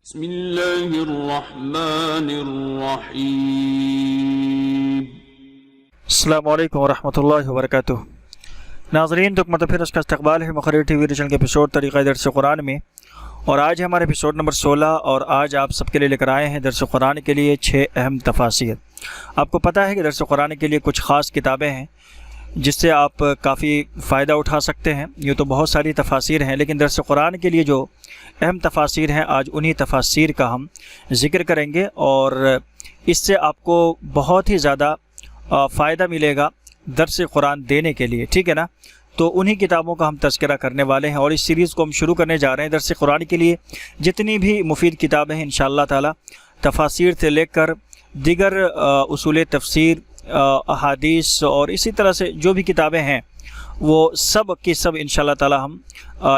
بسم اللہ الرحمن الرحیم۔ السلام علیکم ورحمۃ اللہ وبرکاتہ۔ ناظرین، تو متفر اس کا استقبال ہے مقرر ٹی وی چینل کے ایپیسوڈ طریقہ درس قرآن میں، اور آج ہمارے ایپیسوڈ نمبر 16، اور آج آپ سب کے لیے لے کر آئے ہیں درس قرآن کے لیے 6 اہم تفاسیر۔ آپ کو پتہ ہے کہ درس قرآن کے لیے کچھ خاص کتابیں ہیں جس سے آپ کافی فائدہ اٹھا سکتے ہیں۔ یہ تو بہت ساری تفاسیر ہیں، لیکن درس قرآن کے لیے جو اہم تفاسیر ہیں آج انہی تفاسیر کا ہم ذکر کریں گے، اور اس سے آپ کو بہت ہی زیادہ فائدہ ملے گا درس قرآن دینے کے لیے، ٹھیک ہے نا؟ تو انہی کتابوں کا ہم تذکرہ کرنے والے ہیں، اور اس سیریز کو ہم شروع کرنے جا رہے ہیں۔ درس قرآن کے لیے جتنی بھی مفید کتابیں ہیں انشاءاللہ تعالی، تفاسیر سے لے کر دیگر اصول تفسیر، احادیث، اور اسی طرح سے جو بھی کتابیں ہیں وہ سب کی سب انشاءاللہ تعالی ہم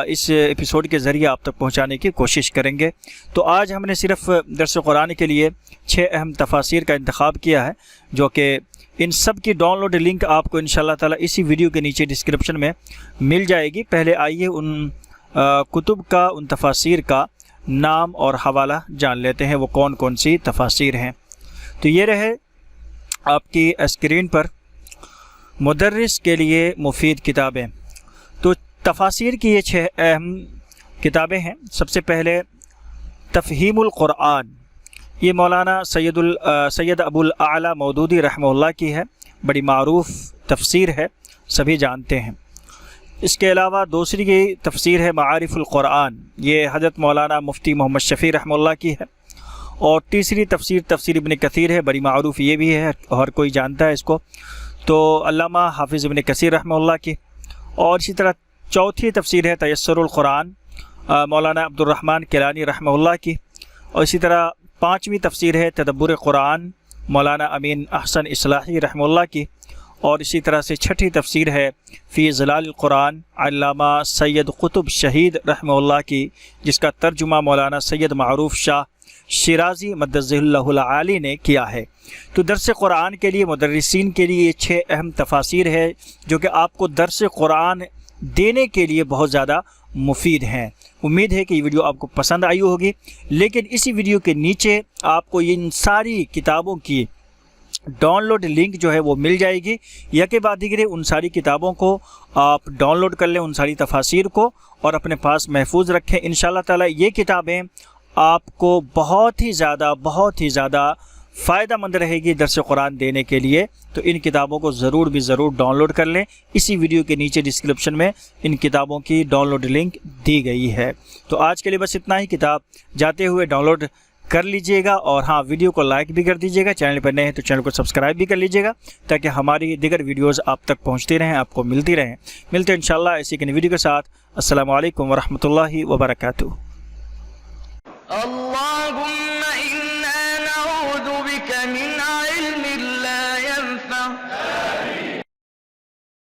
اس ایپیسوڈ کے ذریعے آپ تک پہنچانے کی کوشش کریں گے۔ تو آج ہم نے صرف درس قرآن کے لیے 6 اہم تفاسیر کا انتخاب کیا ہے، جو کہ ان سب کی ڈاؤن لوڈ لنک آپ کو انشاءاللہ تعالی اسی ویڈیو کے نیچے ڈسکرپشن میں مل جائے گی۔ پہلے آئیے ان کتب کا، ان تفاسیر کا نام اور حوالہ جان لیتے ہیں، وہ کون کون سی تفاسیر ہیں۔ تو یہ رہے آپ کی اسکرین پر مدرس کے لیے مفید کتابیں۔ تو تفاسیر کی یہ 6 اہم کتابیں ہیں۔ سب سے پہلے تفہیم القرآن، یہ مولانا سید ابو الاعلیٰ مودودی رحمہ اللہ کی ہے، بڑی معروف تفسیر ہے، سبھی جانتے ہیں۔ اس کے علاوہ دوسری کی تفسیر ہے معارف القرآن، یہ حضرت مولانا مفتی محمد شفیع رحمہ اللہ کی ہے۔ اور تیسری تفسیر ابن کثیر ہے، بڑی معروف یہ بھی ہے، ہر کوئی جانتا ہے اس کو، تو علامہ حافظ ابن کثیر رحمہ اللہ کی۔ اور اسی طرح چوتھی تفسیر ہے تیسر القرآن، مولانا عبد الرحمن کیلانی رحمہ اللہ کی۔ اور اسی طرح 5ویں تفسیر ہے تدبر قرآن، مولانا امین احسن اصلاحی رحمہ اللہ کی۔ اور اسی طرح سے 6ٹھی تفسیر ہے فی ظلال القرآن، علامہ سید قطب شہید رحمہ اللہ کی، جس کا ترجمہ مولانا سید معروف شاہ شیرازی مدظ اللہ العالی نے کیا ہے۔ تو درس قرآن کے لیے مدرسین کے لیے یہ 6 اہم تفاسیر ہے، جو کہ آپ کو درس قرآن دینے کے لیے بہت زیادہ مفید ہیں۔ امید ہے کہ یہ ویڈیو آپ کو پسند آئی ہوگی، لیکن اسی ویڈیو کے نیچے آپ کو ان ساری کتابوں کی ڈاؤن لوڈ لنک جو ہے وہ مل جائے گی، یا کے بعد دیگر ان ساری کتابوں کو آپ ڈاؤن لوڈ کر لیں، ان ساری تفاسیر کو، اور اپنے پاس محفوظ رکھیں۔ انشاءاللہ تعالی یہ کتابیں آپ کو بہت ہی زیادہ فائدہ مند رہے گی درس قرآن دینے کے لیے۔ تو ان کتابوں کو ضرور ڈاؤن لوڈ کر لیں، اسی ویڈیو کے نیچے ڈسکرپشن میں ان کتابوں کی ڈاؤن لوڈ لنک دی گئی ہے۔ تو آج کے لیے بس اتنا ہی، کتاب جاتے ہوئے ڈاؤن لوڈ کر لیجئے گا، اور ہاں، ویڈیو کو لائک بھی کر دیجئے گا، چینل پر نئے ہیں تو چینل کو سبسکرائب بھی کر لیجئے گا، تاکہ ہماری دیگر ویڈیوز آپ تک پہنچتی رہیں، آپ کو ملتی رہیں۔ ملتے ہیں انشاءاللہ ایسی کہ ویڈیو کے ساتھ۔ السلام علیکم ورحمۃ اللہ وبرکاتہ۔